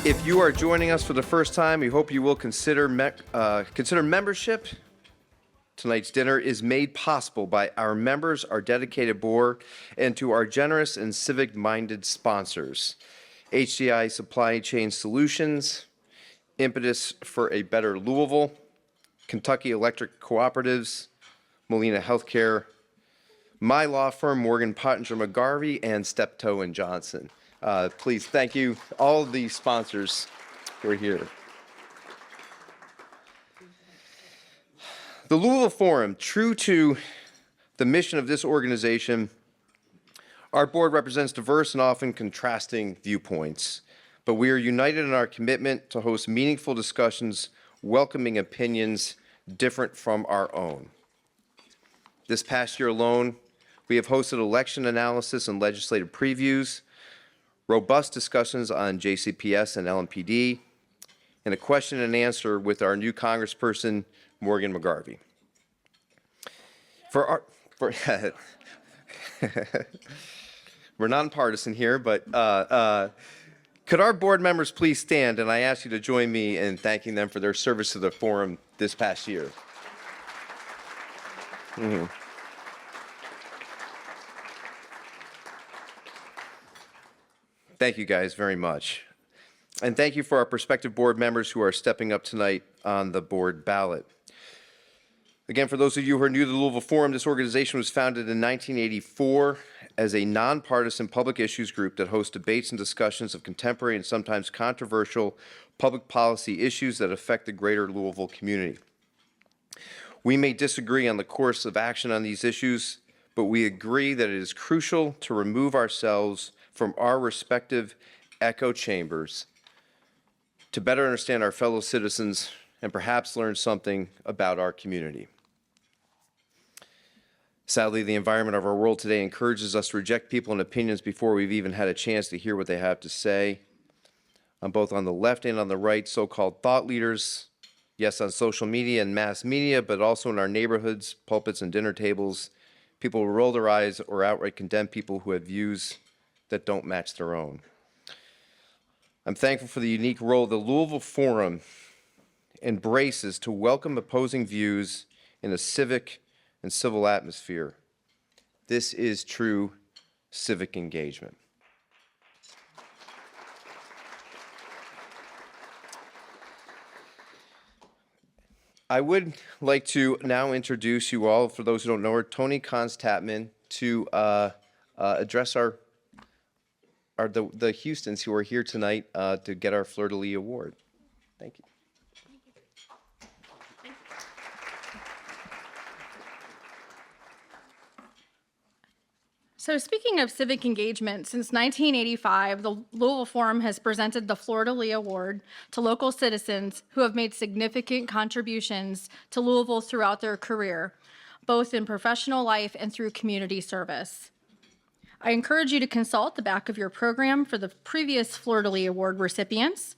If you are joining us for the first time, we hope you will consider membership. Tonight's dinner is made possible by our members, our dedicated board, and to our generous and civic-minded sponsors. HCI Supply Chain Solutions, Impetus for a Better Louisville, Kentucky Electric Cooperatives, Molina Healthcare, my law firm, Morgan Pottinger McGarvey, and Steptoe and Johnson. Please, thank you, all of these sponsors who are here. The Louisville Forum, true to the mission of this organization, our board represents diverse and often contrasting viewpoints, but we are united in our commitment to host meaningful discussions, welcoming opinions different from our own. This past year alone, we have hosted election analysis and legislative previews, robust discussions on JCPS and LMPD, and a question and answer with our new Congressperson, Morgan McGarvey. We're nonpartisan here, but could our board members please stand, and I ask you to join me in thanking them for their service to the forum this past year. Thank you guys very much. And thank you for our prospective board members who are stepping up tonight on the board ballot. Again, for those of you who are new to the Louisville Forum, this organization was founded in 1984 as a nonpartisan public issues group that hosts debates and discussions of contemporary and sometimes controversial public policy issues that affect the greater Louisville community. We may disagree on the course of action on these issues, but we agree that it is crucial to remove ourselves from our respective echo chambers to better understand our fellow citizens and perhaps learn something about our community. Sadly, the environment of our world today encourages us to reject people and opinions before we've even had a chance to hear what they have to say. Both on the left and on the right, so-called thought leaders, yes, on social media and mass media, but also in our neighborhoods, pulpits, and dinner tables, people will roll their eyes or outright condemn people who have views that don't match their own. I'm thankful for the unique role the Louisville Forum embraces to welcome opposing views in a civic and civil atmosphere. This is true civic engagement. I would like to now introduce you all, for those who don't know her, Tony Constatman, to address the Houstons who are here tonight to get our Fleur-de-Lis Award. Thank you. So speaking of civic engagement, since 1985, the Louisville Forum has presented the Fleur-de-Lis Award to local citizens who have made significant contributions to Louisville throughout their career, both in professional life and through community service. I encourage you to consult the back of your program for the previous Fleur-de-Lis Award recipients.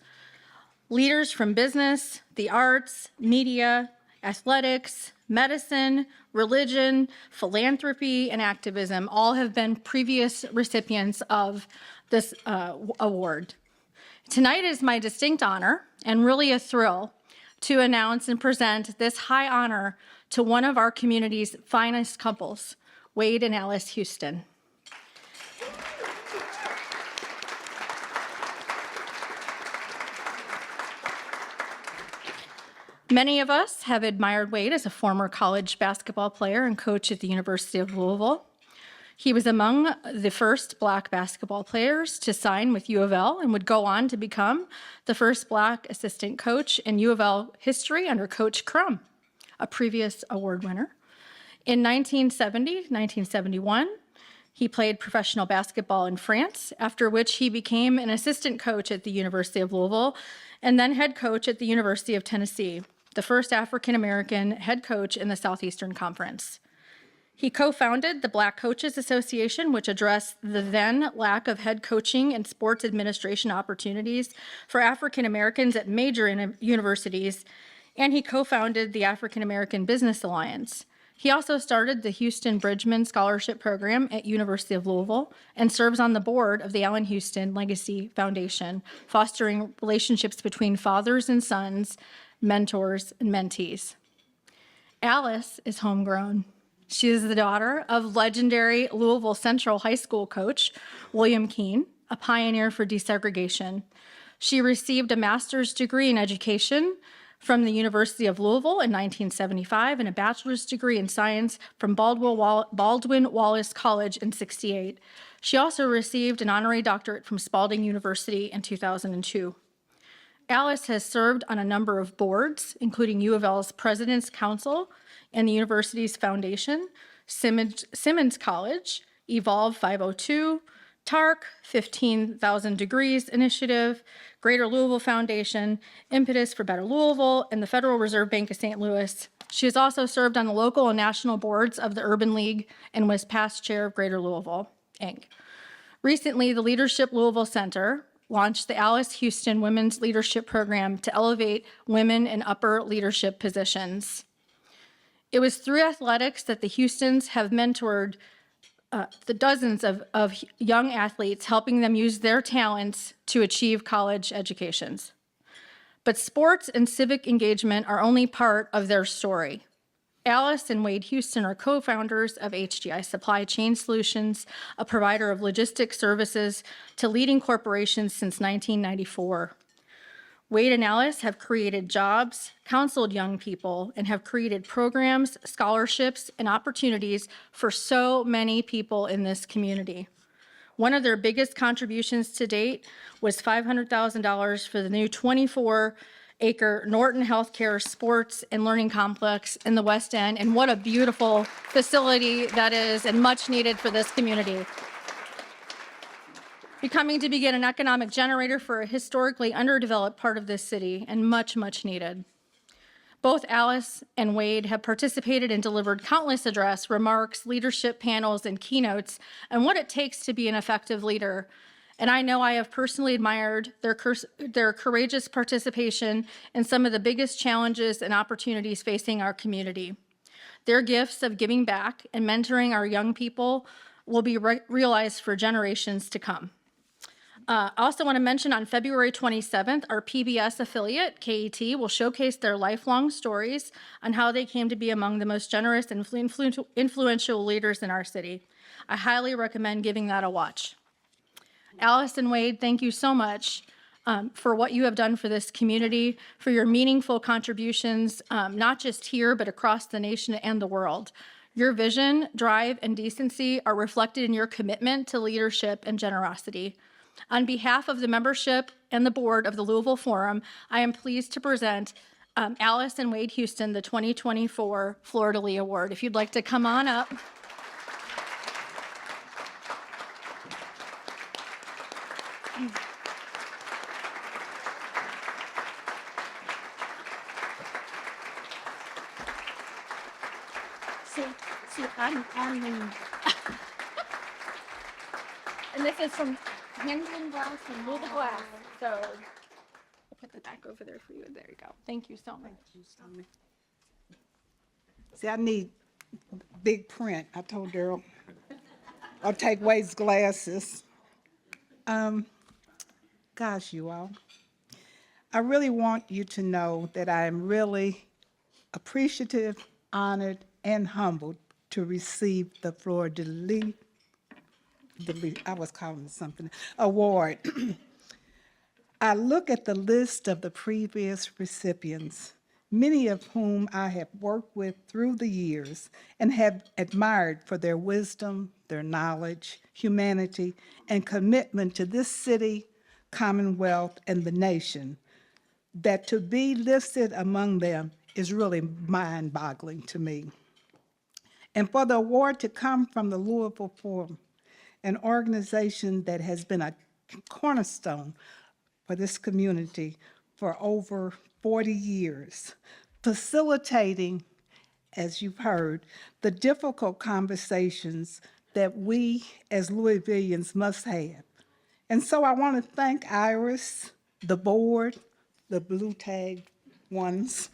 Leaders from business, the arts, media, athletics, medicine, religion, philanthropy, and activism all have been previous recipients of this award. Tonight is my distinct honor and really a thrill to announce and present this high honor to one of our community's finest couples, Wade and Alice Houston. Many of us have admired Wade as a former college basketball player and coach at the University of Louisville. He was among the first Black basketball players to sign with U of L and would go on to become the first Black assistant coach in U of L history under Coach Crum, a previous award winner. In 1970-1971, he played professional basketball in France, after which he became an assistant coach at the University of Louisville and then head coach at the University of Tennessee, the first African-American head coach in the Southeastern Conference. He co-founded the Black Coaches Association, which addressed the then lack of head coaching and sports administration opportunities for African-Americans at major universities, and he co-founded the African-American Business Alliance. He also started the Houston Bridgman Scholarship Program at University of Louisville and serves on the board of the Allen Houston Legacy Foundation, fostering relationships between fathers and sons, mentors and mentees. Alice is homegrown. She is the daughter of legendary Louisville Central High School coach William Keene, a pioneer for desegregation. She received a master's degree in education from the University of Louisville in 1975 and a bachelor's degree in science from Baldwin Wallace College in '68. She also received an honorary doctorate from Spalding University in 2002. Alice has served on a number of boards, including U of L's President's Council and the university's foundation, Simmons College, Evolve 502, TARC, 15,000 Degrees Initiative, Greater Louisville Foundation, Impetus for Better Louisville, and the Federal Reserve Bank of St. Louis. She has also served on the local and national boards of the Urban League and was past chair of Greater Louisville, Inc. Recently, the Leadership Louisville Center launched the Alice Houston Women's Leadership Program to elevate women in upper leadership positions. It was through athletics that the Houstons have mentored the dozens of young athletes, helping them use their talents to achieve college educations. But sports and civic engagement are only part of their story. Alice and Wade Houston are co-founders of HDI Supply Chain Solutions, a provider of logistics services to leading corporations since 1994. Wade and Alice have created jobs, counseled young people, and have created programs, scholarships, and opportunities for so many people in this community. One of their biggest contributions to date was $500,000 for the new 24-acre Norton Healthcare Sports and Learning Complex in the West End, and what a beautiful facility that is and much needed for this community. Becoming to begin an economic generator for a historically underdeveloped part of this city, and much, much needed. Both Alice and Wade have participated and delivered countless address, remarks, leadership panels, and keynotes on what it takes to be an effective leader. And I know I have personally admired their courageous participation in some of the biggest challenges and opportunities facing our community. Their gifts of giving back and mentoring our young people will be realized for generations to come. I also want to mention on February 27th, our PBS affiliate, KET, will showcase their lifelong stories on how they came to be among the most generous and influential leaders in our city. I highly recommend giving that a watch. Alice and Wade, thank you so much for what you have done for this community, for your meaningful contributions, not just here, but across the nation and the world. Your vision, drive, and decency are reflected in your commitment to leadership and generosity. On behalf of the membership and the board of the Louisville Forum, I am pleased to present Alice and Wade Houston the 2024 Fleur-de-Lis Award. If you'd like to come on up. See, I'm and this is from Handling Glass and Louisville Glass. So I'll put the back over there for you. There you go. Thank you so much. See, I need big print. I told Darrell I'll take Wade's glasses. Gosh, you all. I really want you to know that I am really appreciative, honored, and humbled to receive the Fleur-de-Lis, I was calling it something, award. I look at the list of the previous recipients, many of whom I have worked with through the years and have admired for their wisdom, their knowledge, humanity, and commitment to this city, Commonwealth, and the nation, that to be listed among them is really mind-boggling to me. And for the award to come from the Louisville Forum, an organization that has been a cornerstone for this community for over 40 years, facilitating, as you've heard, the difficult conversations that we as Louisvillians must have. And so I want to thank Iris, the board, the blue tag ones,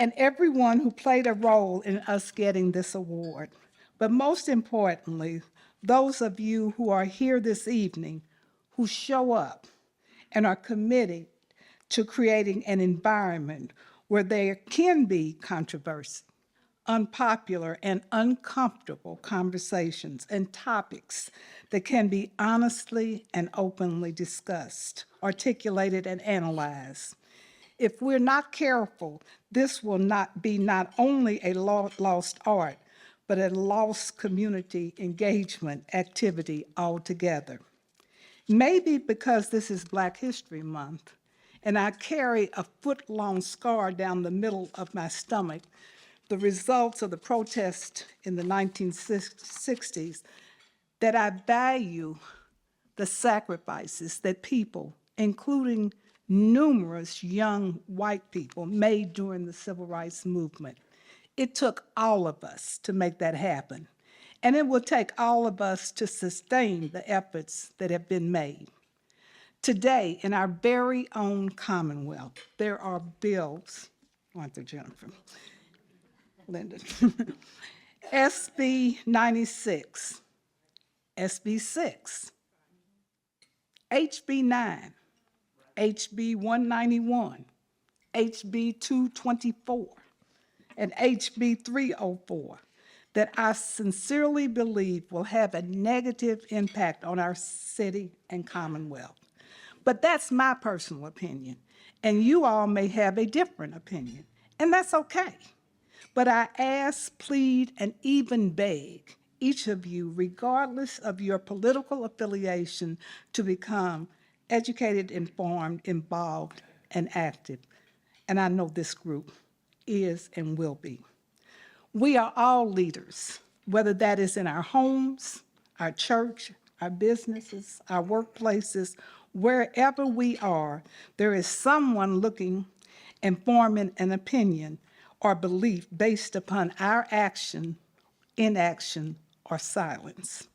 and everyone who played a role in us getting this award. But most importantly, those of you who are here this evening who show up and are committed to creating an environment where there can be controversy, unpopular and uncomfortable conversations and topics that can be honestly and openly discussed, articulated, and analyzed. If we're not careful, this will not be not only a lost art, but a lost community engagement activity altogether. Maybe because this is Black History Month, and I carry a foot-long scar down the middle of my stomach, the results of the protest in the 1960s, that I value the sacrifices that people, including numerous young white people, made during the Civil Rights Movement. It took all of us to make that happen, and it will take all of us to sustain the efforts that have been made. Today, in our very own Commonwealth, there are bills, Jennifer, Linda, SB 96, SB 6, HB 9, HB 191, HB 224, and HB 304 that I sincerely believe will have a negative impact on our city and Commonwealth. But that's my personal opinion, and you all may have a different opinion, and that's okay. But I ask, plead, and even beg each of you, regardless of your political affiliation, to become educated, informed, involved, and active. And I know this group is and will be. We are all leaders, whether that is in our homes, our church, our businesses, our workplaces, wherever we are, there is someone looking and forming an opinion or belief based upon our action, inaction, or silence.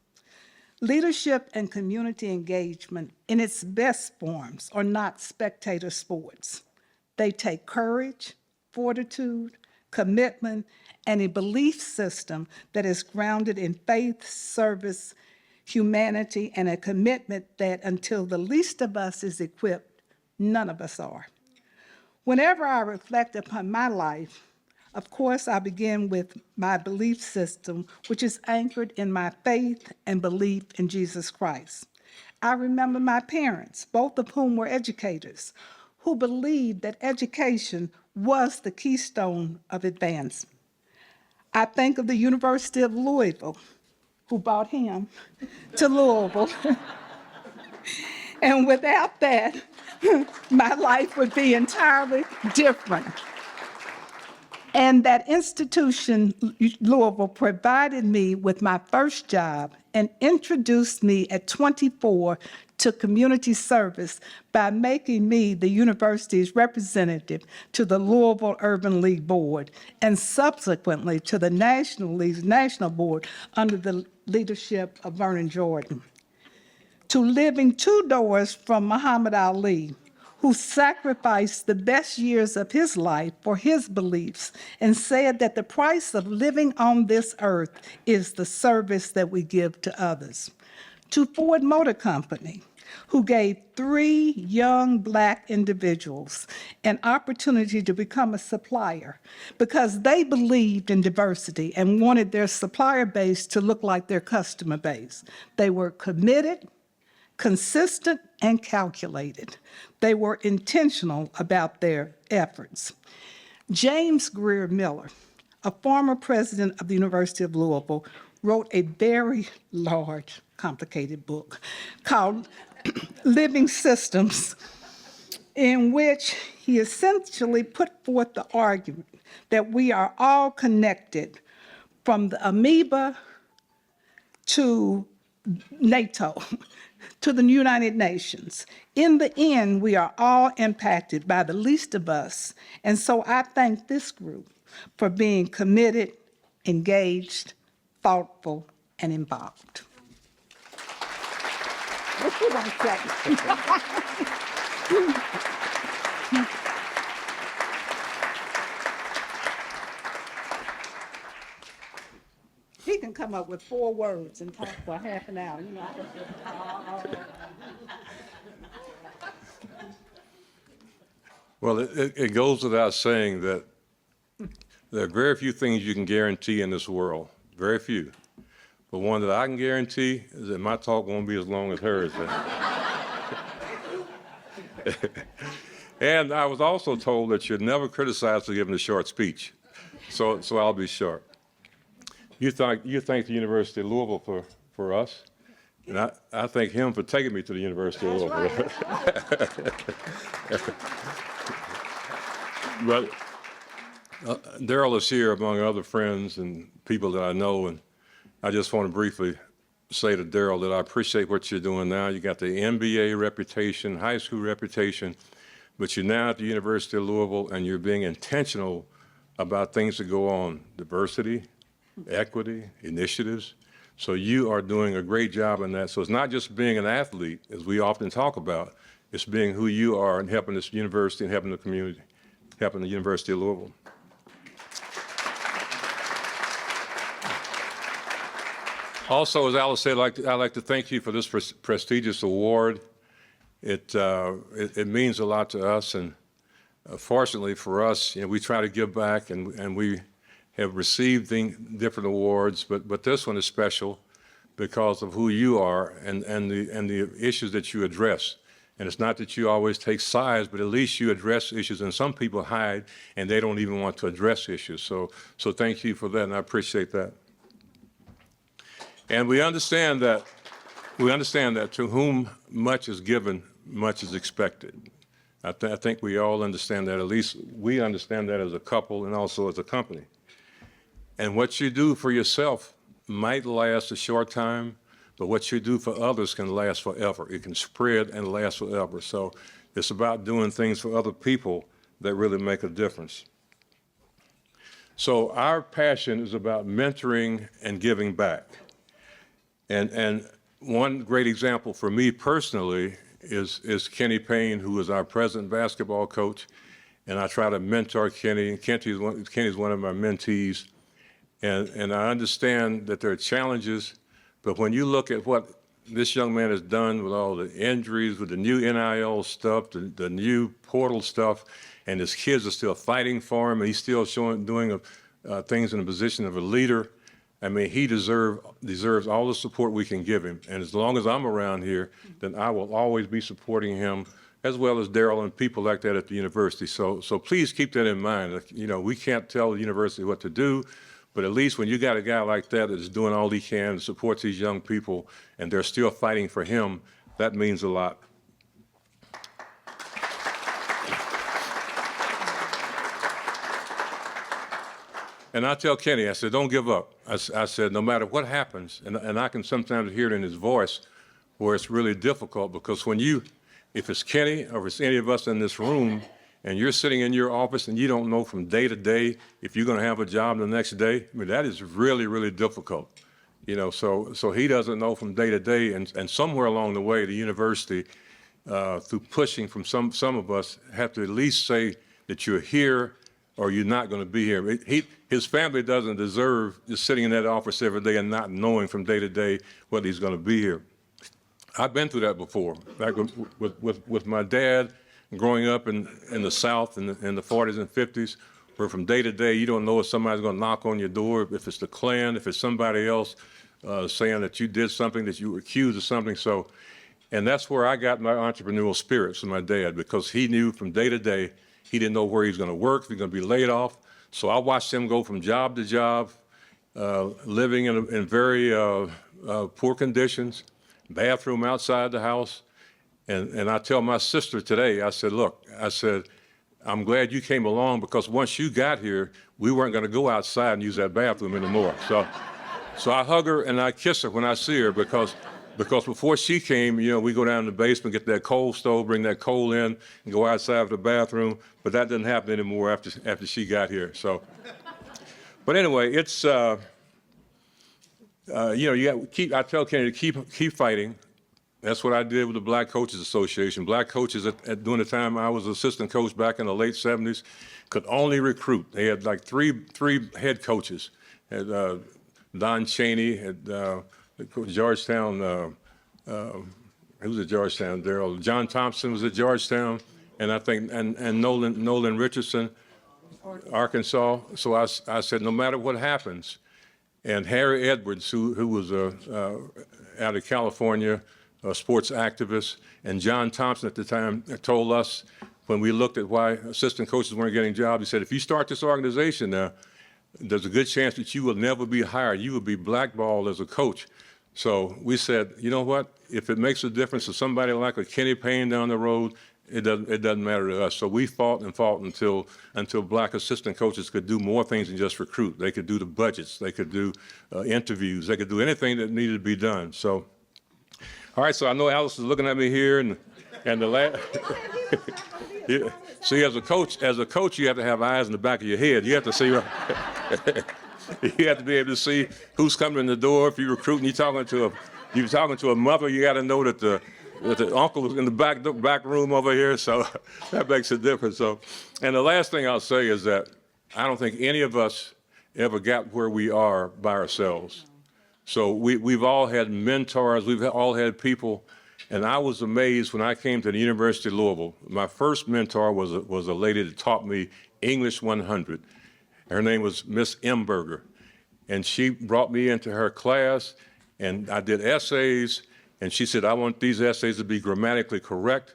Leadership and community engagement in its best forms are not spectator sports. They take courage, fortitude, commitment, and a belief system that is grounded in faith, service, humanity, and a commitment that until the least of us is equipped, none of us are. Whenever I reflect upon my life, of course, I begin with my belief system, which is anchored in my faith and belief in Jesus Christ. I remember my parents, both of whom were educators, who believed that education was the keystone of advancement. I think of the University of Louisville, who brought him to Louisville. And without that, my life would be entirely different. And that institution, Louisville, provided me with my first job and introduced me at 24 to community service by making me the university's representative to the Louisville Urban League Board and subsequently to the National Board under the leadership of Vernon Jordan. To living 2 doors from Muhammad Ali, who sacrificed the best years of his life for his beliefs and said that the price of living on this earth is the service that we give to others. To Ford Motor Company, who gave 3 young Black individuals an opportunity to become a supplier because they believed in diversity and wanted their supplier base to look like their customer base. They were committed, consistent, and calculated. They were intentional about their efforts. James Greer Miller, a former president of the University of Louisville, wrote a very large, complicated book called Living Systems, in which he essentially put forth the argument that we are all connected from the amoeba to NATO, to the United Nations. In the end, we are all impacted by the least of us. And so I thank this group for being committed, engaged, thoughtful, and involved. What you want to say? he can come up with 4 words and talk for half an hour. You know, I can say, "Oh." Well, it goes without saying that there are very few things you can guarantee in this world, very few. But one that I can guarantee is that my talk won't be as long as hers. And I was also told that you're never criticized for giving a short speech. So I'll be short. You thank the University of Louisville for us, and I thank him for taking me to the University of Louisville. But Darrell is here among other friends and people that I know, and I just want to briefly say to Darrell that I appreciate what you're doing now. You got the MBA reputation, high school reputation, but you're now at the University of Louisville, and you're being intentional about things that go on, diversity, equity, initiatives. So you are doing a great job in that. So it's not just being an athlete, as we often talk about, it's being who you are and helping this university and helping the community, helping the University of Louisville. Also, as Alice said, I'd like to thank you for this prestigious award. It means a lot to us, and fortunately for us, we try to give back, and we have received different awards, but this one is special because of who you are and the issues that you address. And it's not that you always take sides, but at least you address issues, and some people hide and they don't even want to address issues. So thank you for that, and I appreciate that. And we understand that to whom much is given, much is expected. I think we all understand that. At least we understand that as a couple and also as a company. And what you do for yourself might last a short time, but what you do for others can last forever. It can spread and last forever. So it's about doing things for other people that really make a difference. So our passion is about mentoring and giving back. And one great example for me personally is Kenny Payne, who is our present basketball coach. And I try to mentor Kenny, and Kenny's one of my mentees. And I understand that there are challenges, but when you look at what this young man has done with all the injuries, with the new NIL stuff, the new portal stuff, and his kids are still fighting for him, and he's still doing things in the position of a leader. I mean, he deserves all the support we can give him. And as long as I'm around here, then I will always be supporting him, as well as Darrell and people like that at the university. So please keep that in mind. We can't tell the university what to do, but at least when you got a guy like that that is doing all he can and supports these young people, and they're still fighting for him, that means a lot. And I tell Kenny, I said, don't give up. I said, no matter what happens, and I can sometimes hear it in his voice where it's really difficult, because if it's Kenny or if it's any of us in this room, and you're sitting in your office and you don't know from day to day if you're going to have a job the next day, I mean, that is really, really difficult. So he doesn't know from day to day, and somewhere along the way, the university, through pushing from some of us, have to at least say that you're here or you're not going to be here. His family doesn't deserve just sitting in that office every day and not knowing from day to day whether he's going to be here. I've been through that before, back with my dad growing up in the South in the 40s and 50s, where from day to day you don't know if somebody's going to knock on your door, if it's the Klan, if it's somebody else saying that you did something, that you were accused of something. And that's where I got my entrepreneurial spirit from my dad, because he knew from day to day he didn't know where he was going to work, if he was going to be laid off. So I watched him go from job to job, living in very poor conditions, bathroom outside the house. And I tell my sister today, I said, look, I'm glad you came along, because once you got here, we weren't going to go outside and use that bathroom anymore. So I hug her and I kiss her when I see her, because before she came, we go down in the basement, get that coal stove, bring that coal in, and go outside of the bathroom. But that didn't happen anymore after she got here. But anyway, it's you got to keep. I tell Kenny to keep fighting. That's what I did with the Black Coaches Association. Black coaches during the time I was assistant coach back in the late 70s could only recruit. They had like three head coaches. Had Don Chaney at Georgetown. Who was at Georgetown? Darrell. John Thompson was at Georgetown, and I think and Nolan Richardson, Arkansas. So I said, no matter what happens, and Harry Edwards, who was out of California, a sports activist, and John Thompson at the time told us when we looked at why assistant coaches weren't getting jobs, he said, if you start this organization now, there's a good chance that you will never be hired. You will be blackballed as a coach. So we said, you know what? If it makes a difference to somebody like a Kenny Payne down the road, it doesn't matter to us. So we fought and fought until black assistant coaches could do more things than just recruit. They could do the budgets. They could do interviews. They could do anything that needed to be done. So, all right. So I know Alice is looking at me here, and the last. Yeah. See, as a coach, you have to have eyes in the back of your head. You have to see. You have to be able to see who's coming in the door. If you're recruiting, you're talking to a mother. You got to know that the uncle is in the back room over here. So that makes a difference. So, and the last thing I'll say is that I don't think any of us ever got where we are by ourselves. So we've all had mentors. We've all had people. And I was amazed when I came to the University of Louisville. My first mentor was a lady that taught me English 100. Her name was Miss Emberger. And she brought me into her class, and I did essays. And she said, I want these essays to be grammatically correct.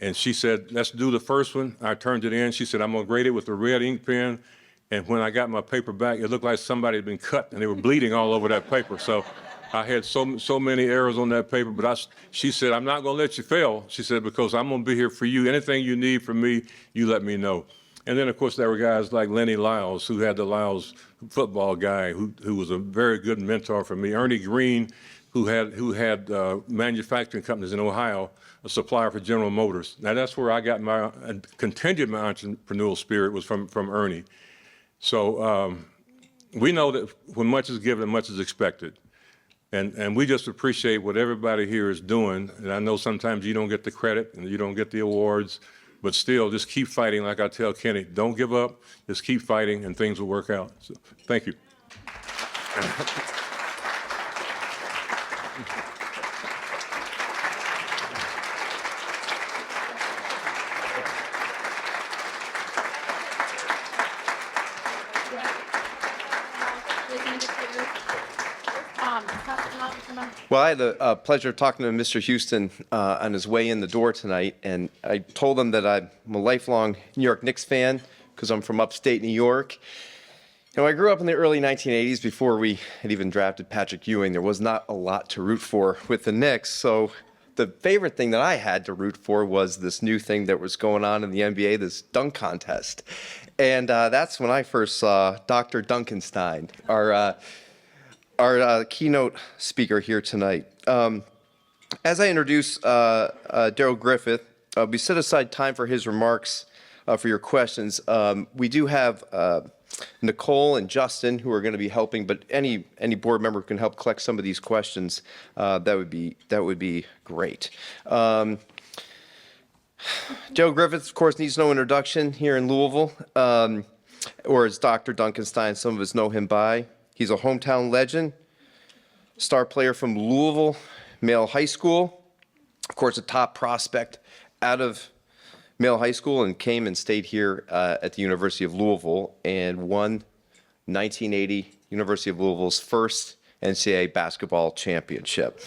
And she said, let's do the first one. I turned it in. She said, I'm going to grade it with a red ink pen. And when I got my paper back, it looked like somebody had been cut, and they were bleeding all over that paper. So I had so many errors on that paper, but she said, I'm not going to let you fail. She said, because I'm going to be here for you. Anything you need from me, you let me know. And then, of course, there were guys like Lenny Lyles, who had the Lyles football guy, who was a very good mentor for me. Ernie Green, who had manufacturing companies in Ohio, a supplier for General Motors. Now, that's where I got continued my entrepreneurial spirit was from Ernie. So we know that when much is given, much is expected. And we just appreciate what everybody here is doing. And I know sometimes you don't get the credit and you don't get the awards, but still, just keep fighting. Like I tell Kenny, don't give up. Just keep fighting, and things will work out. So, thank you. Well, I had the pleasure of talking to Mr. Houston on his way in the door tonight, and I told him that I'm a lifelong New York Knicks fan because I'm from upstate New York. And when I grew up in the early 1980s, before we had even drafted Patrick Ewing, there was not a lot to root for with the Knicks. So the favorite thing that I had to root for was this new thing that was going on in the NBA, this dunk contest. And that's when I first saw Dr. Dunkenstein, our keynote speaker here tonight. As I introduce Darrell Griffith, we set aside time for his remarks, for your questions. We do have Nicole and Justin who are going to be helping, but any board member who can help collect some of these questions, that would be great. Joe Griffith, of course, needs no introduction here in Louisville, or as Dr. Dunkenstein, some of us know him by. He's a hometown legend, star player from Louisville Male High School, of course, a top prospect out of Male High School, and came and stayed here at the University of Louisville and won 1980 University of Louisville's first NCAA basketball championship.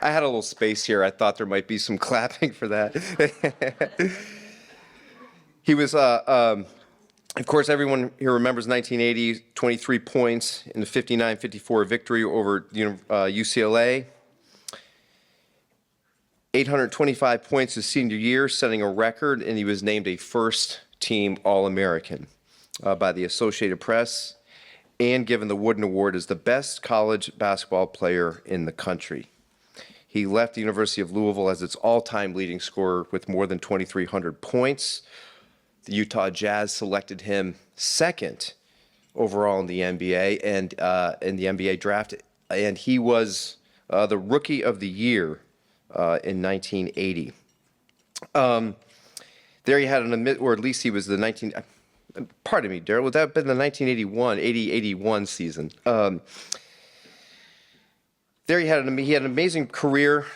I had a little space here. I thought there might be some clapping for that. He was, of course, everyone here remembers 1980, 23 points in the 59-54 victory over UCLA. 825 points his senior year, setting a record, and he was named a first-team All-American by the Associated Press and given the Wooden Award as the best college basketball player in the country. He left the University of Louisville as its all-time leading scorer with more than 2,300 points. The Utah Jazz selected him second overall in the NBA and in the NBA draft, and he was the Rookie of the Year in 1980. There he had or at least he was the pardon me, Darrell, would that have been the 1981 season? There he had an amazing career,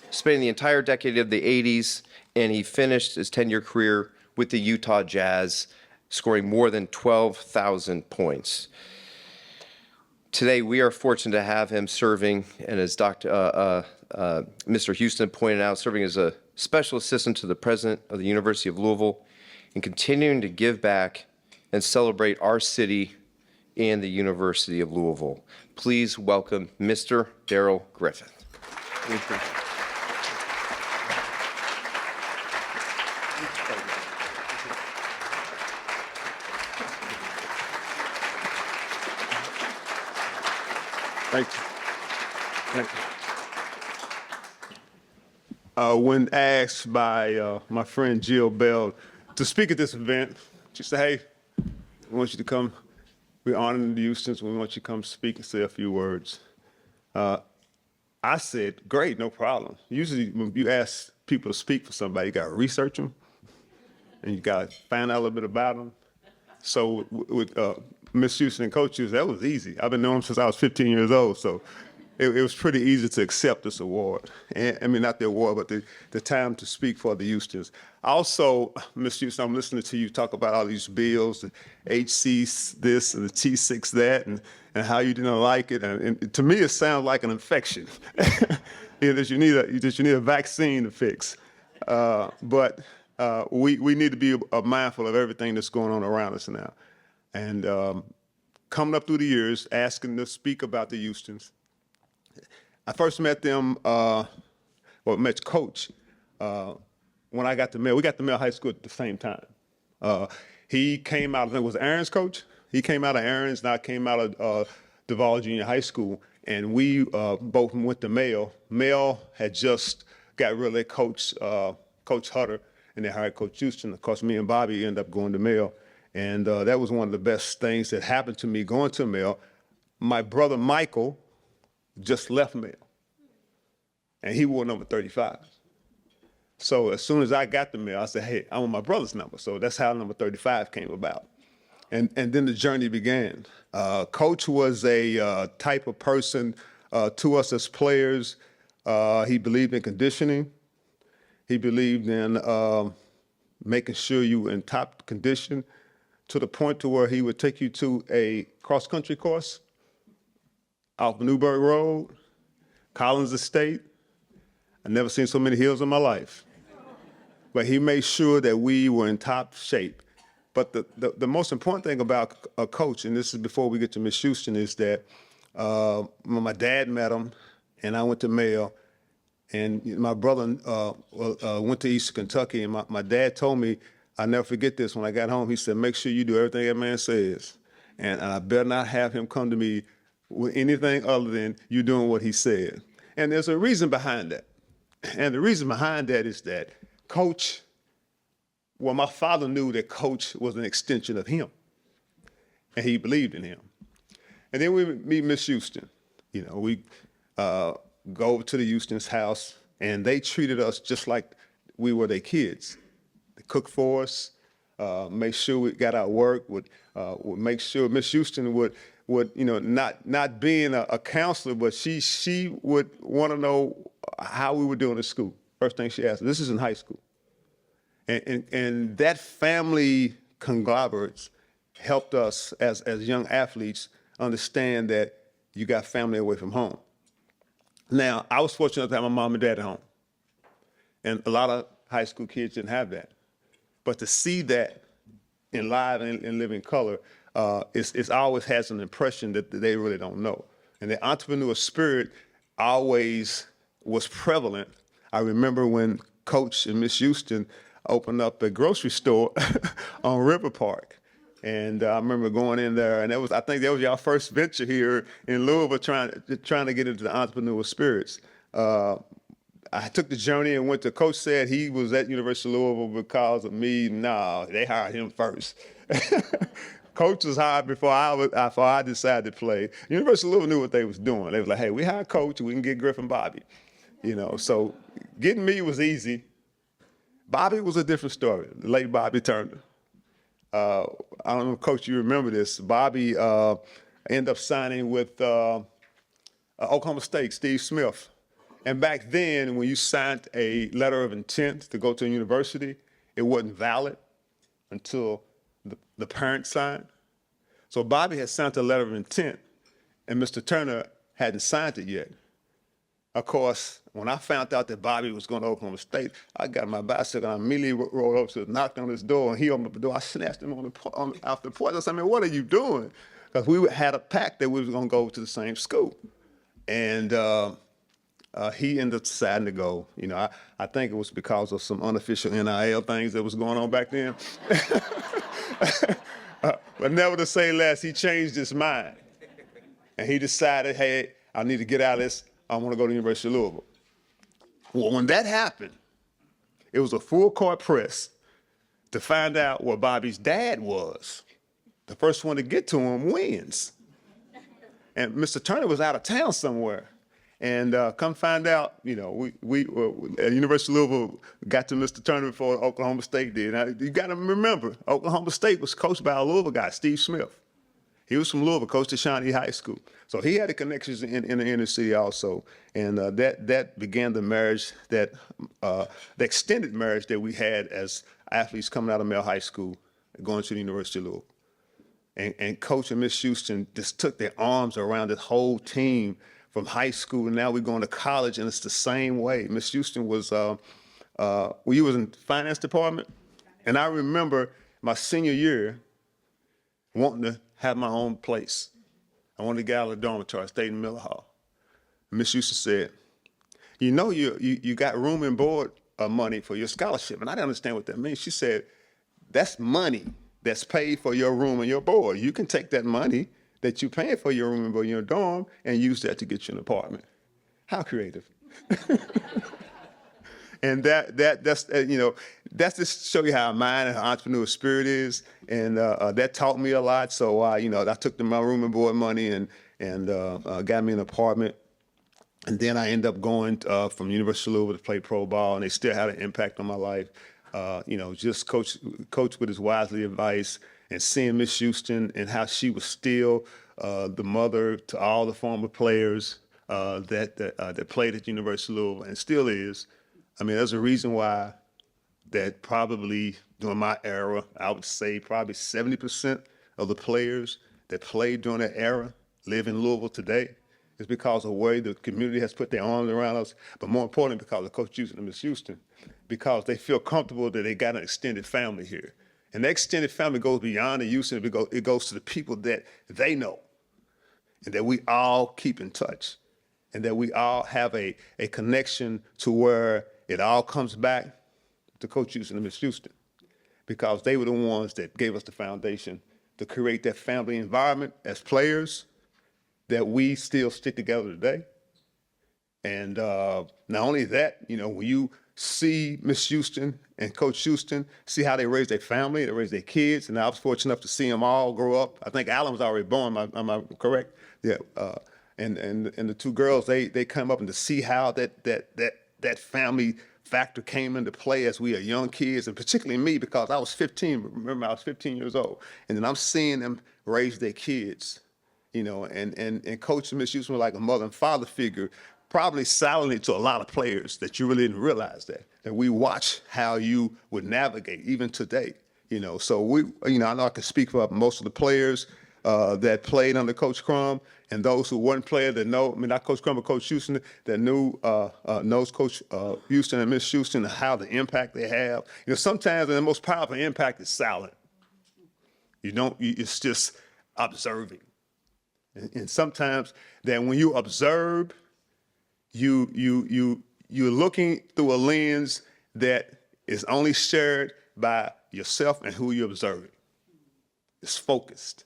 spending the entire decade of the 80s, and he finished his 10-year career with the Utah Jazz, scoring more than 12,000 points. Today, we are fortunate to have him serving, and as Mr. Houston pointed out, serving as a special assistant to the president of the University of Louisville, and continuing to give back and celebrate our city and the University of Louisville. Please welcome Mr. Darrell Griffith. Thank you. Thank you. When asked by my friend Jill Bell to speak at this event, she said, hey, we want you to come. We're honoring the Houstons. We want you to come speak and say a few words. I said, great, no problem. Usually when you ask people to speak for somebody, you got to research them and you got to find out a little bit about them. So with Miss Houston and Coach Houston, that was easy. I've been knowing them since I was 15 years old, so it was pretty easy to accept this award. And, I mean, not the award, but the time to speak for the Houstons. Also, Miss Houston, I'm listening to you talk about all these bills, the HC this and the T6 that, and how you didn't like it. And to me, it sounds like an infection that you need a vaccine to fix. But we need to be mindful of everything that's going on around us now. And coming up through the years, asking to speak about the Houstons. I first met them, met Coach when I got to Male. We got to Male High School at the same time. He came out, I think it was Aaron's coach. He came out of Aaron's, and I came out of Duval Junior High School, and we both went to Male. Male had just got rid of Coach Hutter, and they hired Coach Houston. Of course, me and Bobby ended up going to Male, and that was one of the best things that happened to me going to Male. My brother Michael just left Male, and he wore number 35. So as soon as I got to Male, I said, hey, I want my brother's number. So that's how number 35 came about. And then the journey began. Coach was a type of person to us as players. He believed in conditioning. He believed in making sure you were in top condition, to the point to where he would take you to a cross-country course off Newburgh Road, Collins Estate. I've never seen so many hills in my life. But he made sure that we were in top shape. But the most important thing about a coach, and this is before we get to Miss Houston, is that when my dad met him, and I went to Male, and my brother went to Eastern Kentucky, and my dad told me, I'll never forget this, when I got home, he said, make sure you do everything that man says. And I better not have him come to me with anything other than you doing what he said. And there's a reason behind that. And the reason behind that is that Coach, well, my father knew that Coach was an extension of him, and he believed in him. And then we meet Miss Houston. You know, we go over to the Houston's house, and they treated us just like we were their kids. They cooked for us, make sure we got our work, would make sure Miss Houston would you know, not being a counselor, but she would want to know how we were doing at school. First thing she asked, this is in high school. And that family conglomerates helped us as young athletes understand that you got family away from home. Now, I was fortunate to have my mom and dad at home. And a lot of high school kids didn't have that. But to see that in live and living color, it always has an impression that they really don't know. And the entrepreneur spirit always was prevalent. I remember when Coach and Miss Houston opened up a grocery store on River Park. And I remember going in there, and I think that was your first venture here in Louisville, trying to get into the entrepreneur spirits. I took the journey and went to, Coach said he was at University of Louisville because of me. No, they hired him first. Coach was hired before I decided to play. University of Louisville knew what they was doing. They was like, hey, we hired Coach, we can get Griff and Bobby. You know, so getting me was easy. Bobby was a different story, the late Bobby Turner. I don't know, Coach, you remember this. Bobby ended up signing with Oklahoma State, Steve Smith. And back then, when you signed a letter of intent to go to a university, it wasn't valid until the parent signed. So Bobby had signed a letter of intent, and Mr. Turner hadn't signed it yet. Of course, when I found out that Bobby was going to Oklahoma State, I got my bicycle and I immediately rolled up to knocked on his door, and he opened up the door. I snatched him off the porch. I said, "Man, what are you doing?" Because we had a pact that we was going to go to the same school. And he ended up deciding to go. You know, I think it was because of some unofficial NIL things that was going on back then. But never to say less, he changed his mind. And he decided, hey, I need to get out of this. I want to go to the University of Louisville. Well, when that happened, it was a full court press to find out where Bobby's dad was. The first one to get to him wins. And Mr. Turner was out of town somewhere. And come find out, you know, we at University of Louisville got to Mr. Turner before Oklahoma State did. Now, you got to remember, Oklahoma State was coached by a Louisville guy, Steve Smith. He was from Louisville, coached at Shawnee High School. So he had the connections in the inner city also. And that began the marriage, the extended marriage that we had as athletes coming out of Male High School and going to the University of Louisville. And Coach and Miss Houston just took their arms around this whole team from high school, and now we're going to college, and it's the same way. Miss Houston was, you was in finance department, and I remember my senior year wanting to have my own place. I wanted to get out of the dormitory. I stayed in Miller Hall. Miss Houston said, you know you got room and board money for your scholarship, and I didn't understand what that means. She said, that's money that's paid for your room and your board. You can take that money that you're paying for your room and board in your dorm and use that to get you an apartment. How creative. And that's you know, that's just show you how a mind and entrepreneur spirit is. And that taught me a lot. So you know, I took my room and board money and got me an apartment. And then I ended up going from University of Louisville to play pro ball, and they still had an impact on my life. You know, just coach with his wisely advice, and seeing Miss Houston and how she was still the mother to all the former players that played at University of Louisville and still is. I mean, there's a reason why that probably during my era, I would say probably 70% of the players that played during that era live in Louisville today. It's because of the way the community has put their arms around us, but more importantly, because of Coach Houston and Miss Houston, because they feel comfortable that they got an extended family here. And that extended family goes beyond the Houston, it goes to the people that they know, and that we all keep in touch, and that we all have a connection to where it all comes back to Coach Houston and Miss Houston, because they were the ones that gave us the foundation to create that family environment as players that we still stick together today. And not only that, you know, when you see Miss Houston and Coach Houston, see how they raise their family, they raise their kids, and I was fortunate enough to see them all grow up. I think Alan was already born, am I correct? Yeah. And the two girls, they come up, and to see how that family factor came into play as we are young kids, and particularly me, because I was 15. Remember, I was 15 years old, and then I'm seeing them raise their kids, you know, and Coach and Miss Houston were like a mother and father figure, probably silently to a lot of players that you really didn't realize that we watch how you would navigate even today, you know. So we, you know, I know I can speak for most of the players that played under Coach Crum, and those who weren't players that know, I mean, not Coach Crum, but Coach Houston, that knows Coach Houston and Miss Houston and how the impact they have. You know, sometimes the most powerful impact is silent. It's just observing. And sometimes that when you observe, you're looking through a lens that is only shared by yourself and who you're observing. It's focused.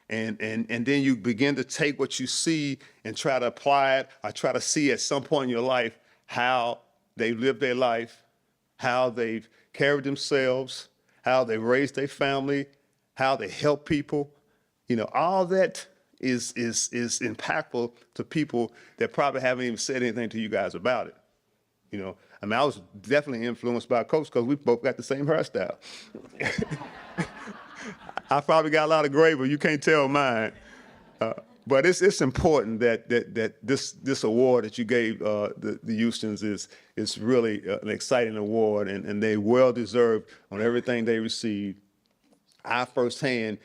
And then you begin to take what you see and try to apply it, or try to see at some point in your life how they've lived their life, how they've carried themselves, how they raised their family, how they help people. You know, all that is impactful to people that probably haven't even said anything to you guys about it. You know, I mean, I was definitely influenced by Coach because we both got the same hairstyle. I probably got a lot of gray, but you can't tell mine. But it's important that this award that you gave the Houstons is really an exciting award, and they well deserved on everything they received. I firsthand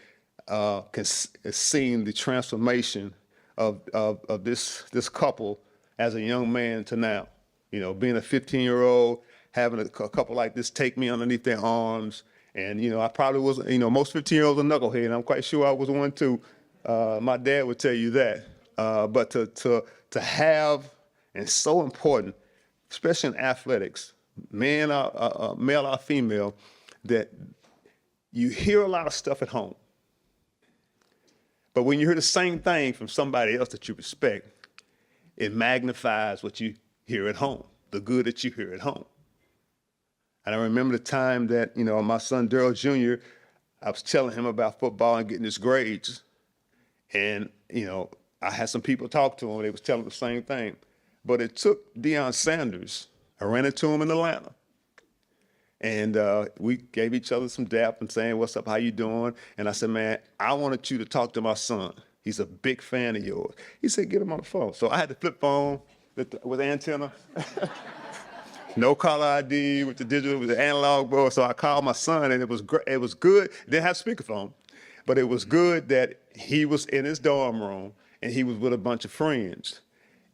can seen the transformation of this couple as a young man to now. You know, being a 15-year-old, having a couple like this take me underneath their arms, and I probably was. Most 15-year-olds are knucklehead, and I'm quite sure I was one too. My dad would tell you that. But to have, and it's so important, especially in athletics, male or female, that you hear a lot of stuff at home. But when you hear the same thing from somebody else that you respect, it magnifies what you hear at home, the good that you hear at home. And I remember the time that, my son Darrell Jr., I was telling him about football and getting his grades. And, I had some people talk to him. They was telling the same thing. But it took Deion Sanders. I ran into him in Atlanta. And we gave each other some dap and saying, what's up, how you doing? And I said, man, I wanted you to talk to my son. He's a big fan of yours. He said, get him on the phone. So I had the flip phone with the antenna. No caller ID with the digital, with the analog board. So I called my son, and it was great. It was good. Didn't have speakerphone, but it was good that he was in his dorm room and he was with a bunch of friends.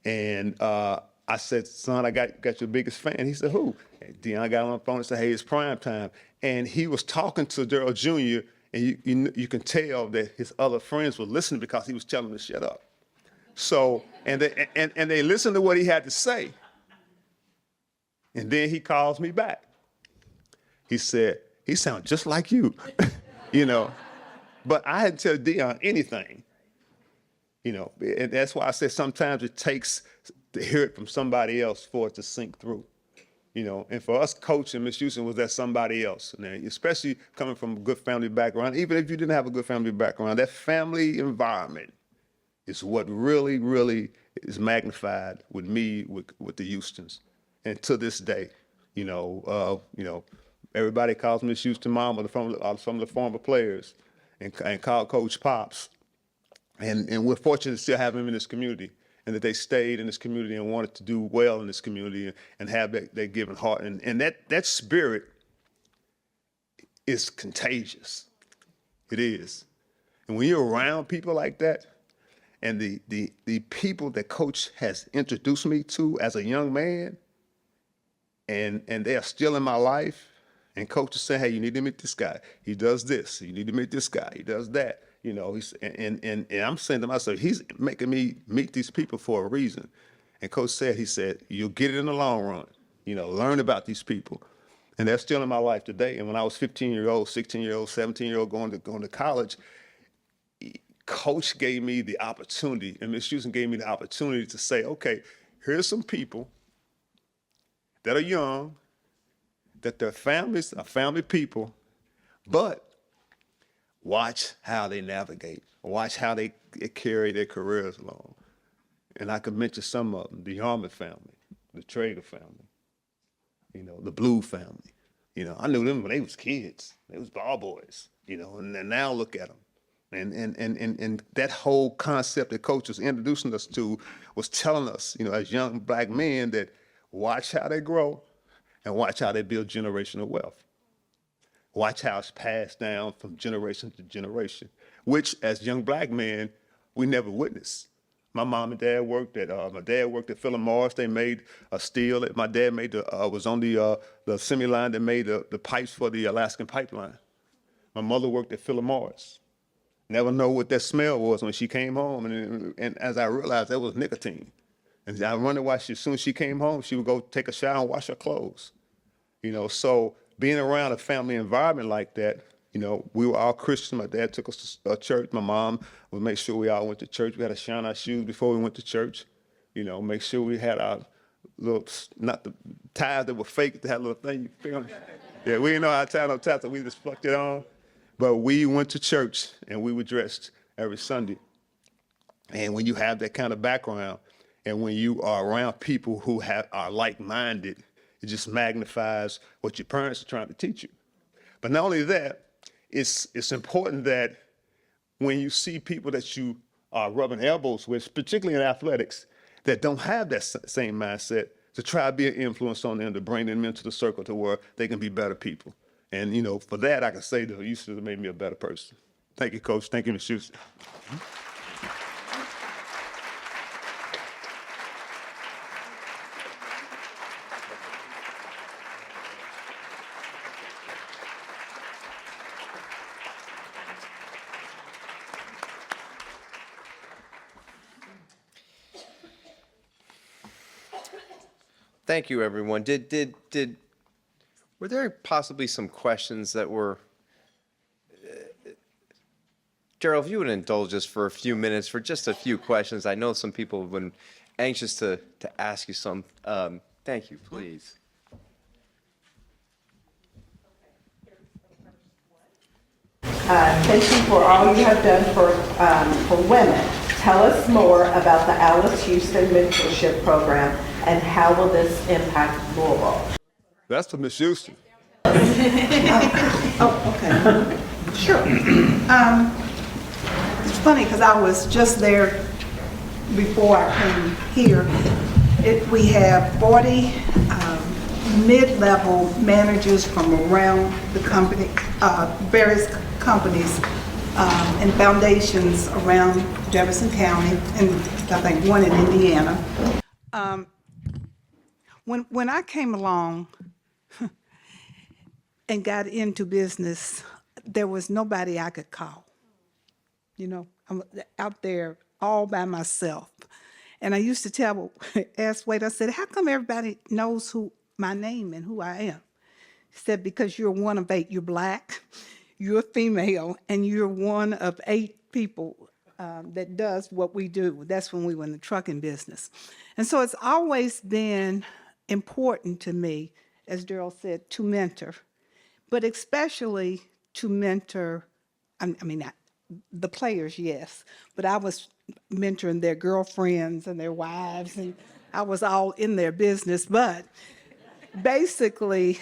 And I said, son, I got your biggest fan. He said, who? And Deion got on the phone and said, hey, it's prime time. And he was talking to Darrell Jr., and you can tell that his other friends were listening because he was telling them to shut up. So, and they listened to what he had to say. And then he calls me back. He said, he sounds just like you, But I hadn't tell Deion anything, And that's why I said sometimes it takes to hear it from somebody else for it to sink through, And for us, Coach and Miss Houston was that somebody else, and especially coming from a good family background. Even if you didn't have a good family background, that family environment is what really, really is magnified with me, with the Houstons. And to this day, everybody calls Miss Houston Mama from some of the former players, and call Coach Pops. And we're fortunate to still have him in this community, and that they stayed in this community and wanted to do well in this community and have that giving heart. And that spirit is contagious. It is. And when you're around people like that, and the people that Coach has introduced me to as a young man, and they are still in my life, and Coach is saying, hey, you need to meet this guy. He does this. You need to meet this guy. He does that. And I'm saying to myself, he's making me meet these people for a reason. And Coach said, you'll get it in the long run. Learn about these people. And they're still in my life today. And when I was 15-year-old, 16-year-old, 17-year-old going to college, Coach gave me the opportunity, and Ms. Houston gave me the opportunity to say, okay, here's some people that are young, that their families are family people, but watch how they navigate, watch how they carry their careers along. And I could mention some of them: the Yarmouth family, the Traeger family, the Blue family. I knew them when they was kids. They was ball boys, and then now look at them. And that whole concept that Coach was introducing us to was telling us, as young black men, that watch how they grow and watch how they build generational wealth. Watch how it's passed down from generation to generation, which as young black men, we never witnessed. My mom and dad worked at, my dad worked at Philip Morris. They made a steel. My dad was on the semi-line that made the pipes for the Alaskan pipeline. My mother worked at Philip Morris. Never know what that smell was when she came home. And as I realized, that was nicotine. And I wondered why as soon as she came home, she would go take a shower and wash her clothes. So being around a family environment like that, we were all Christian. My dad took us to church. My mom would make sure we all went to church. We had to shine our shoes before we went to church. Make sure we had our little, not the ties that were fake, that had a little thing, you feel me? Yeah, we didn't know how to tie no ties, so we just plucked it on. But we went to church, and we were dressed every Sunday. And when you have that kind of background, and when you are around people who are like-minded, it just magnifies what your parents are trying to teach you. But not only that, it's important that when you see people that you are rubbing elbows with, particularly in athletics, that don't have that same mindset, to try to be an influence on them, to bring them into the circle to where they can be better people. And, you know, for that, I can say that you should have made me a better person. Thank you, Coach. Thank you, Ms. Houston. Thank you, everyone. Were there possibly some questions that were, Darrell, if you would indulge us for a few minutes for just a few questions. I know some people have been anxious to ask you some. Thank you, please. Thank you for all you have done for women. Tell us more about the Alice Houston Mentorship Program and how will this impact Louisville? That's for Ms. Houston. Oh, okay. Sure. It's funny because I was just there before I came here. We have 40 mid-level managers from around the company, various companies and foundations around Jefferson County, and I think one in Indiana. When I came along and got into business, there was nobody I could call. You know, I'm out there all by myself. And I used to ask Wade, I said, how come everybody knows my name and who I am? He said, because you're one of 8, you're Black, you're female, and you're one of 8 people that does what we do. That's when we were in the trucking business. And so it's always been important to me, as Darrell said, to mentor, but especially to mentor, the players, yes, but I was mentoring their girlfriends and their wives, and I was all in their business, but basically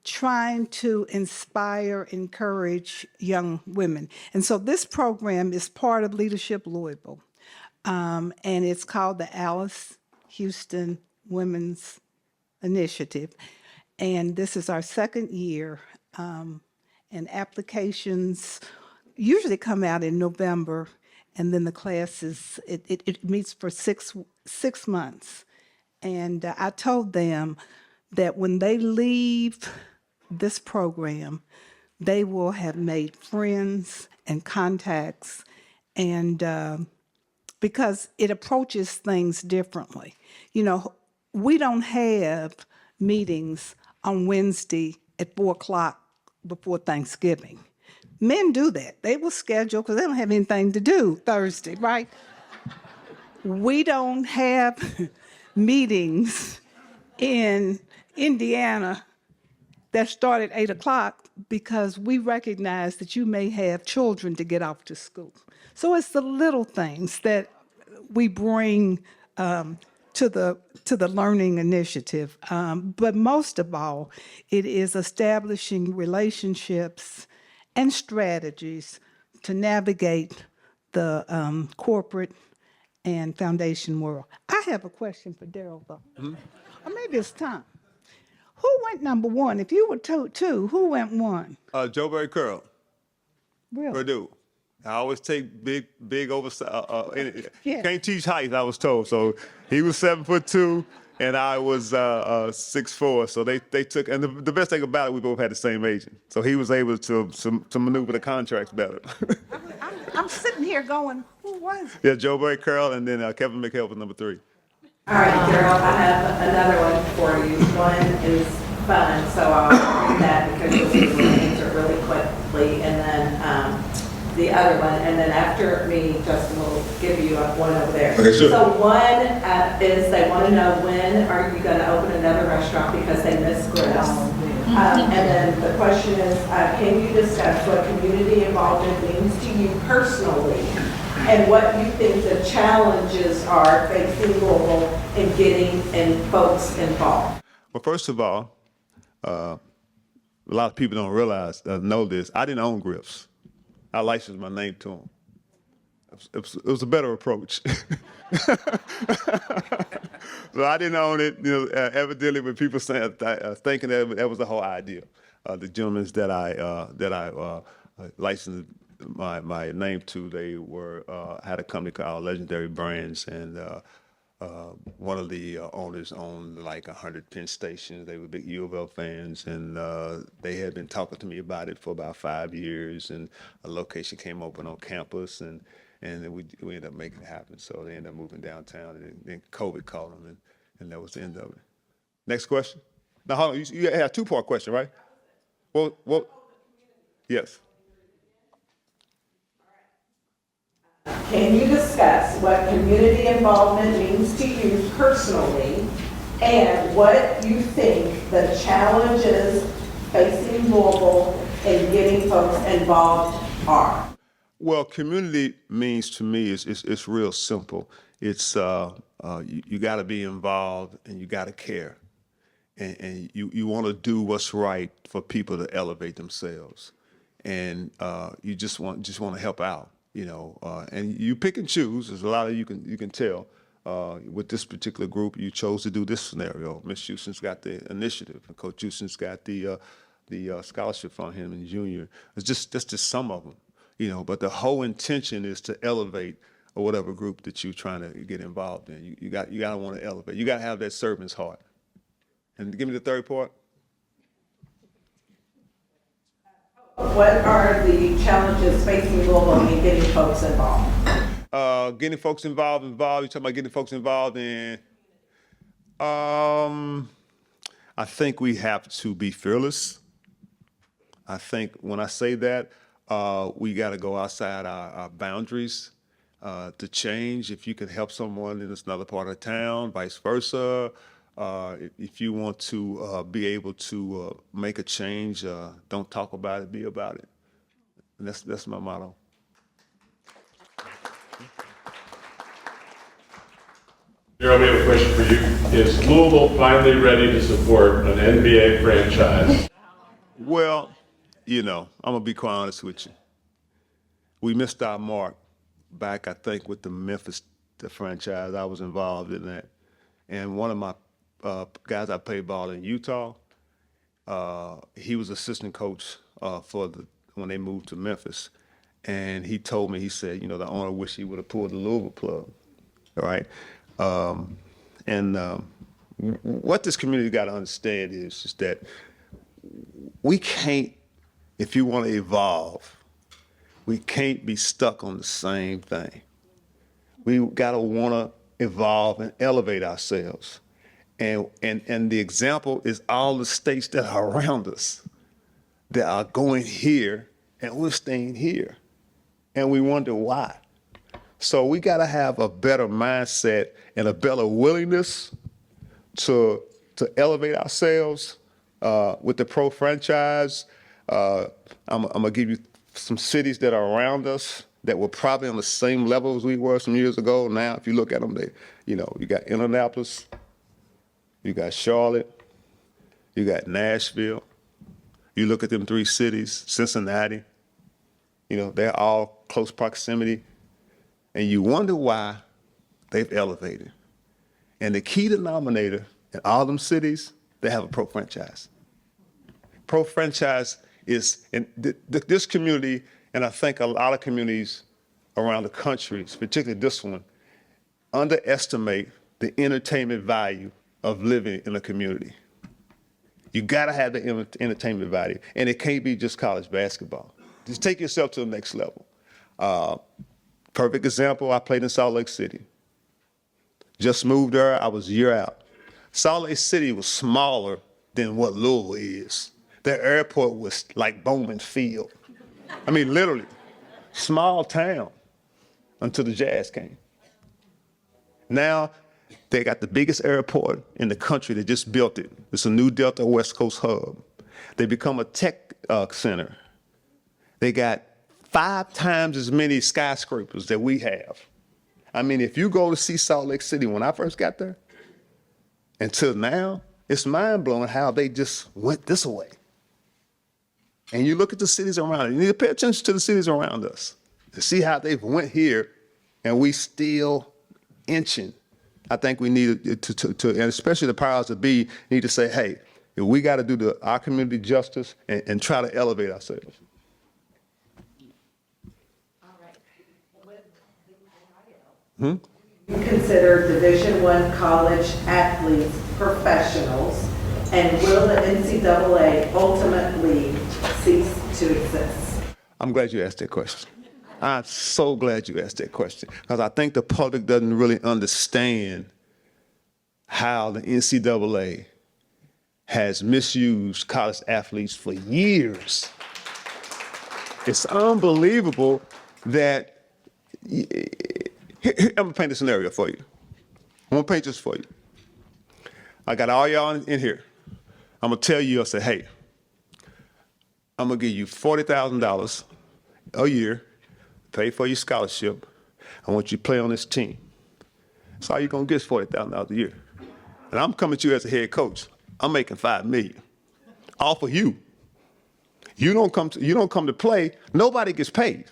trying to inspire, encourage young women. And so this program is part of Leadership Louisville, and it's called the Alice Houston Women's Initiative. And this is our 2nd year, and applications usually come out in November, and then the classes, it meets for six months. And I told them that when they leave this program, they will have made friends and contacts, and because it approaches things differently. You know, we don't have meetings on Wednesday at 4 o'clock before Thanksgiving. Men do that. They will schedule because they don't have anything to do Thursday, right? We don't have meetings in Indiana that start at 8 o'clock because we recognize that you may have children to get off to school. So it's the little things that we bring to the learning initiative. But most of all, it is establishing relationships and strategies to navigate the corporate and foundation world. I have a question for Darrell, though. Or maybe it's Tom. Who went number 1? If you were two, who went 1? Joe Barry Curl, Really? Purdue. I always take big oversight. Yeah. Can't teach height, I was told. So he was 7'2", and I was 6'4". So they took, and the best thing about it, we both had the same agent. So he was able to maneuver the contracts better. I'm sitting here going, who was it? Yeah, Joe Barry Curl, and then Kevin McHale was number 3. All right, Darrell, I have another one for you. One is fun, so I'll read that because you'll be able to answer it really quickly, and then the other one, and then after me, Justin will give you one over there. Okay, sure. So one is they want to know when are you going to open another restaurant because they miss Griff's. And then the question is, can you discuss what community involvement means to you personally and what you think the challenges are facing Louisville in getting folks involved? Well, first of all, a lot of people don't realize, know this. I didn't own Griff's. I licensed my name to them. It was a better approach. So I didn't own it. Evidently, when people thinking that was the whole idea. The gentlemen that I licensed my name to, they had a company called Legendary Brands, and one of the owners owned like 100 Penn stations. They were big U of L fans, and they had been talking to me about it for about 5 years, and a location came open on campus, and we ended up making it happen. So they ended up moving downtown, and then COVID caught them, and that was the end of it. Next question. Now, hold on, you had a two-part question, right? Well, yes. Can you discuss what community involvement means to you personally and what you think the challenges facing Louisville in getting folks involved are? Well, community means to me it's real simple. It's you got to be involved and you got to care, and you want to do what's right for people to elevate themselves, and you just want to help out, and you pick and choose. There's a lot of you can tell. With this particular group, you chose to do this scenario. Miss Houston's got the initiative, and Coach Houston's got the scholarship fund him in junior. That's just some of them. But the whole intention is to elevate or whatever group that you're trying to get involved in. You got to want to elevate. You got to have that servant's heart. And give me the third part. What are the challenges facing Louisville in getting folks involved? Getting folks involved. You're talking about getting folks involved in. I think we have to be fearless. I think when I say that, we got to go outside our boundaries to change. If you can help someone in another part of town, vice versa. If you want to be able to make a change, don't talk about it, be about it. And that's my motto. Darrell, we have a question for you. Is Louisville finally ready to support an NBA franchise? Well, I'm going to be quite honest with you. We missed our mark back, I think, with the Memphis franchise. I was involved in that. And one of my guys I played ball in Utah, he was assistant coach when they moved to Memphis. And he told me, he said, the owner wished he would have pulled the Louisville plug, all right? What this community got to understand is just that we can't, if you want to evolve, we can't be stuck on the same thing. We got to want to evolve and elevate ourselves. And the example is all the states that are around us that are going here and we're staying here. And we wonder why. So we got to have a better mindset and a better willingness to elevate ourselves with the pro franchise. I'm gonna give you some cities that are around us that were probably on the same level as we were some years ago. Now, if you look at them, you got Indianapolis, you got Charlotte, you got Nashville. You look at them three cities, Cincinnati, they're all close proximity. And you wonder why they've elevated. And the key denominator in all them cities, they have a pro franchise. Pro franchise is in this community, and I think a lot of communities around the country, particularly this one, underestimate the entertainment value of living in a community. You gotta have the entertainment value, and it can't be just college basketball. Just take yourself to the next level. Perfect example, I played in Salt Lake City. Just moved there, I was a year out. Salt Lake City was smaller than what Louisville is. Their airport was like Bowman Field. I mean, literally, small town until the Jazz came. Now, they got the biggest airport in the country. They just built it. It's a new Delta West Coast hub. They become a tech center. They got 5 times as many skyscrapers that we have. I mean, if you go to see Salt Lake City when I first got there, until now, it's mind-blowing how they just went this way. and you look at the cities around it, you need to pay attention to the cities around us and see how they went here, and we still inching. I think we need to and especially the powers that be, need to say, hey, we got to do our community justice and try to elevate ourselves. You consider Division I college athletes professionals, and will the NCAA ultimately cease to exist? I'm glad you asked that question. I'm so glad you asked that question, because I think the public doesn't really understand how the NCAA has misused college athletes for years. It's unbelievable that, I'm gonna paint a scenario for you. I'm gonna paint this for you. I got all y'all in here. I'm gonna tell you, I say, hey, I'm gonna give you $40,000 a year, pay for your scholarship. I want you to play on this team. That's all you're gonna get is $40,000 a year. And I'm coming to you as a head coach. I'm making $5 million off of you. You don't come to play, nobody gets paid.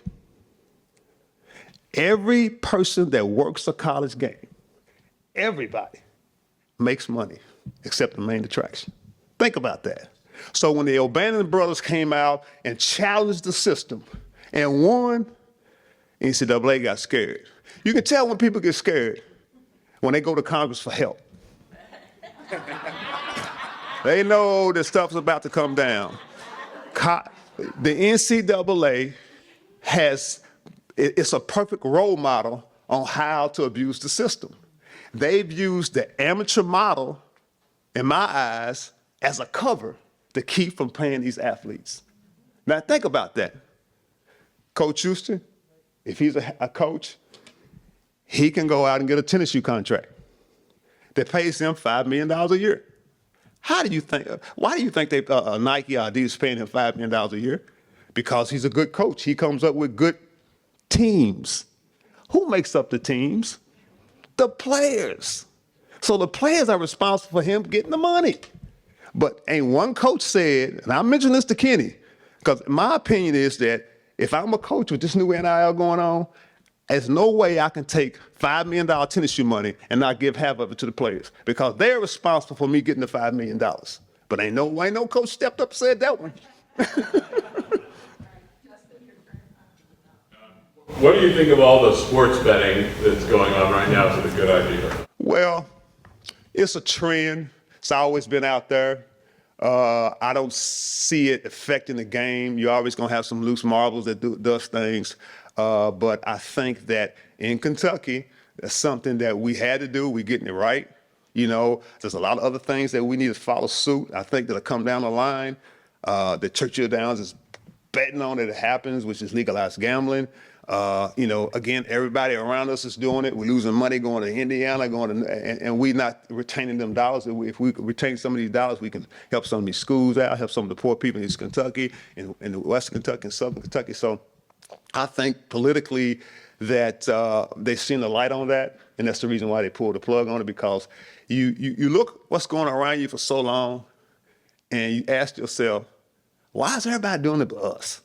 Every person that works a college game, everybody makes money except the main attraction. Think about that. So when the O'Bannon brothers came out and challenged the system and won, NCAA got scared. You can tell when people get scared when they go to Congress for help. They know that stuff's about to come down. The NCAA it's a perfect role model on how to abuse the system. They've used the amateur model, in my eyes, as a cover to keep from paying these athletes. Now think about that. Coach Houston, if he's a coach, he can go out and get a tennis shoe contract that pays him $5 million a year. Why do you think Nike or Adidas is paying him $5 million a year? Because he's a good coach. He comes up with good teams. Who makes up the teams? The players. So the players are responsible for him getting the money. But ain't one coach said, and I mentioned this to Kenny, because my opinion is that if I'm a coach with this new NIL going on, there's no way I can take $5 million tennis shoe money and not give half of it to the players, because they're responsible for me getting the $5 million. But ain't no coach stepped up and said that one. What do you think of all the sports betting that's going on right now? Is it a good idea? Well, it's a trend. It's always been out there. I don't see it affecting the game. You're always going to have some loose marbles that does things. But I think that in Kentucky, that's something that we had to do. We're getting it right. You know, there's a lot of other things that we need to follow suit. I think that'll come down the line. The Churchill Downs is betting on it happens, which is legalized gambling. You know, again, everybody around us is doing it. We're losing money going to Indiana, and we're not retaining them dollars. If we retain some of these dollars, we can help some of these schools out, help some of the poor people in East Kentucky, in Western Kentucky, and Southern Kentucky. So I think politically that they've seen the light on that, and that's the reason why they pulled the plug on it, because you look what's going on around you for so long, and you ask yourself, why is everybody doing it but us?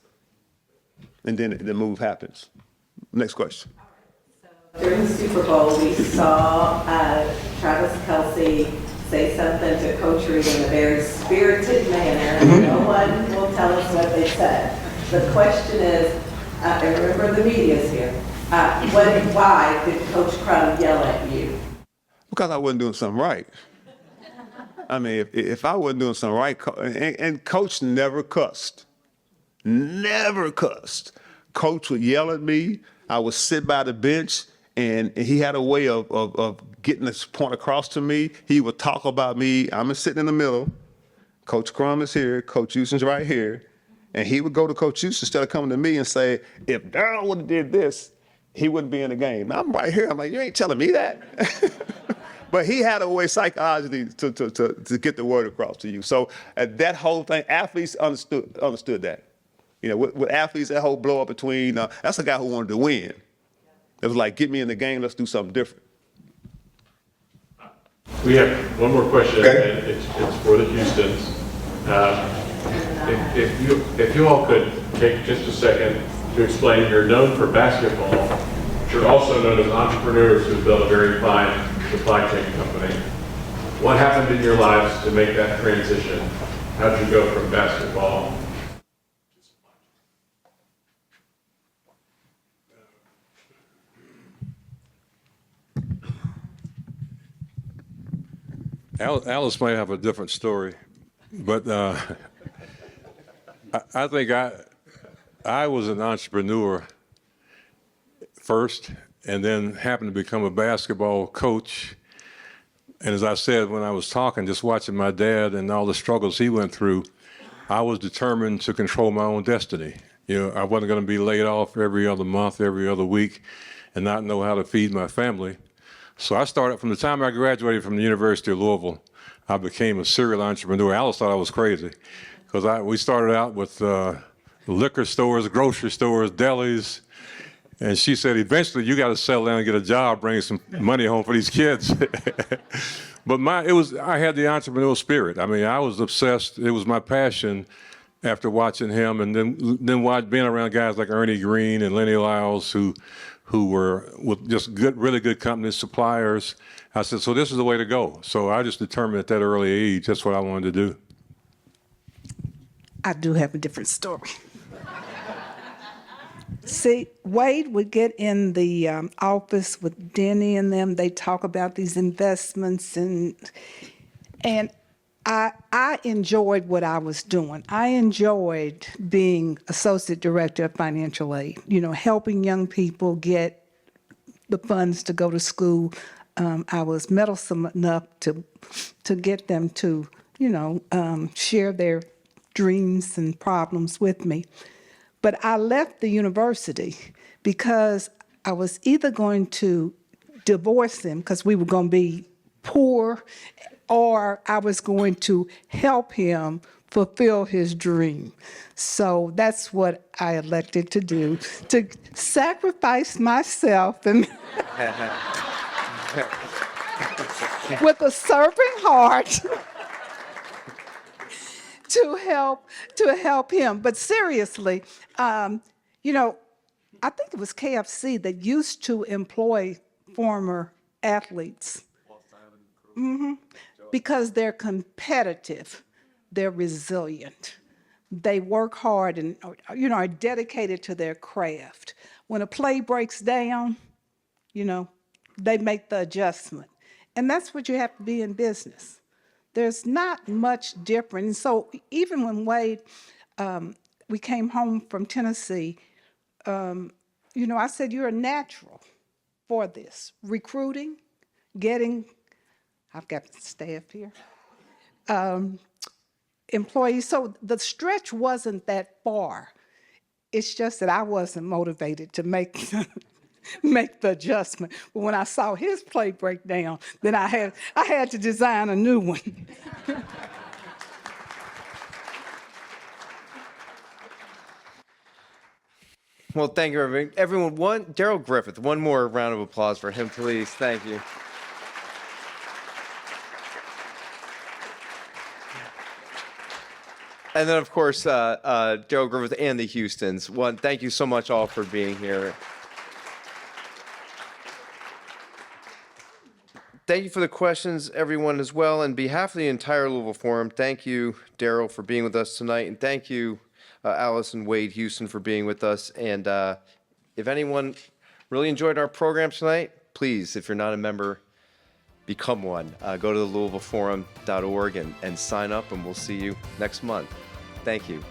And then the move happens. Next question. During the Super Bowl, we saw Travis Kelce say something to Coach Reed in a very spirited manner. Mm-hmm. No one will tell us what they said. The question is, and remember the media's here, why did Coach Crum yell at you? Because I wasn't doing something right. I mean, if I wasn't doing something right, and Coach never cussed. Never cussed. Coach would yell at me. I would sit by the bench, and he had a way of getting this point across to me. He would talk about me. I'm sitting in the middle. Coach Crum is here. Coach Houston's right here. And he would go to Coach Houston instead of coming to me and say, if Darrell would have did this, he wouldn't be in the game. I'm right here. I'm like, you ain't telling me that. But he had a way psychologically to get the word across to you. So that whole thing, athletes understood that. You know, with athletes, that whole blow up between, that's a guy who wanted to win. It was like, get me in the game, let's do something different. We have one more question, Okay. and it's for the Houstons. If you all could take just a second to explain, you're known for basketball, but you're also known as entrepreneurs who built a very fine supply chain company. What happened in your lives to make that transition? How did you go from basketball? Alice might have a different story, but I think I was an entrepreneur first, and then happened to become a basketball coach. And as I said when I was talking, just watching my dad and all the struggles he went through, I was determined to control my own destiny. You know, I wasn't going to be laid off every other month, every other week, and not know how to feed my family. So I started from the time I graduated from the University of Louisville. I became a serial entrepreneur. Alice thought I was crazy because we started out with liquor stores, grocery stores, delis, and she said, eventually you got to settle down and get a job, bring some money home for these kids. But I had the entrepreneurial spirit. I mean, I was obsessed. It was my passion after watching him, and then being around guys like Ernie Green and Lenny Lyles who were with just really good companies, suppliers. I said, so this is the way to go. So I just determined at that early age, that's what I wanted to do. I do have a different story. See, Wade would get in the office with Denny and them. They talk about these investments, and I enjoyed what I was doing. I enjoyed being associate director of financial aid, you know, helping young people get the funds to go to school. I was meddlesome enough to get them to, you know, share their dreams and problems with me. But I left the university because I was either going to divorce him because we were going to be poor, or I was going to help him fulfill his dream. So that's what I elected to do, to sacrifice myself and with a servant heart to help him. But seriously, you know, I think it was KFC that used to employ former athletes. Mm-hmm. Because they're competitive, they're resilient, they work hard and, you know, are dedicated to their craft. When a play breaks down, you know, they make the adjustment. And that's what you have to be in business. There's not much different. And so even when Wade, we came home from Tennessee, you know, I said, you're a natural for this. Recruiting, I've got staff here, employees. So the stretch wasn't that far. It's just that I wasn't motivated to make make the adjustment. But when I saw his play break down, then I had to design a new one. Well, thank you, everyone. Darrell Griffith, one more round of applause for him, please. Thank you. And then, of course, Darrell Griffith and the Houstons. Thank you so much all for being here. Thank you for the questions, everyone, as well. On behalf of the entire Louisville Forum, thank you, Darrell, for being with us tonight. And thank you, Alice and Wade Houston, for being with us. And if anyone really enjoyed our program tonight, please, if you're not a member, become one. Go to the LouisvilleForum.org and sign up, and we'll see you next month. Thank you.